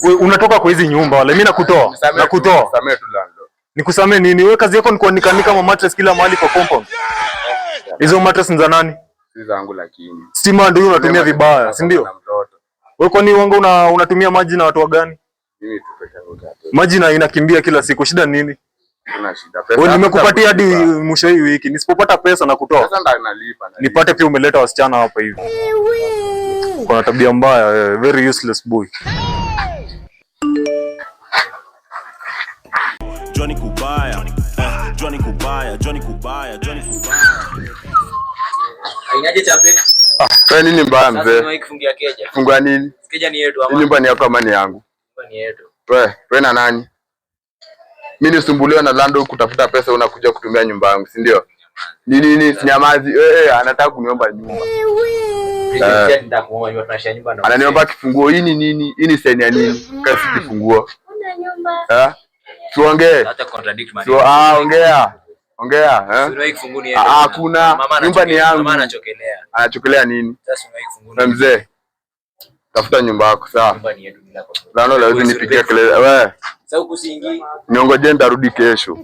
Unatoka kwa hizi nyumba wala mimi nakutoa. Samee tu landlord. Nikusamee nini? Wewe kazi yako ni kuanika kama mattress kila mahali kwa compound. Hizo mattress ni za nani? Si zangu lakini. Stima ndio unatumia vibaya, si ndio? Wewe kwani wanga unatumia maji na watu wa gani? Mimi tu pesa yangu. Maji na inakimbia kila siku. Shida nini? Kuna shida pesa. Wewe nimekupatia hadi mwisho hii wiki. Nisipopata pesa na kutoa. Pesa ndio nalipa. Nipate pia umeleta wasichana hapa hivi. Kuna tabia mbaya, very useless boy. Johnny Kubaya. Johnny Kubaya. Ainaje chape? Wewe nini mbaya mzee? Sasa kufungia keja. Fungua nini? Keja ni yetu ama? Nyumba ni yako ama ni yangu? Nyumba ni yetu. Wewe na nani? Mimi nisumbuliwa na landlord kutafuta pesa unakuja kutumia nyumba yangu, si ndio? Nini sinyamazi? Anataka kuniomba nyumba. Ananiomba kifunguo. Hii ni nini? Hii ni sign ya nini? Kasi kifunguo. Una nyumba. Tuongee. Hata contradict man. Ongea. Usiwahi kifunguo ni yeye. Hakuna. Nyumba ni yangu. Mama anachokelea. Anachokelea nini? Sasa usiwahi kifunguo. Mzee. Tafuta nyumba yako sawa. Nyumba ni yetu bila kwa. Lazima nipigie kelele. Wewe. Sasa ukusiingi. Niongoje nitarudi kesho.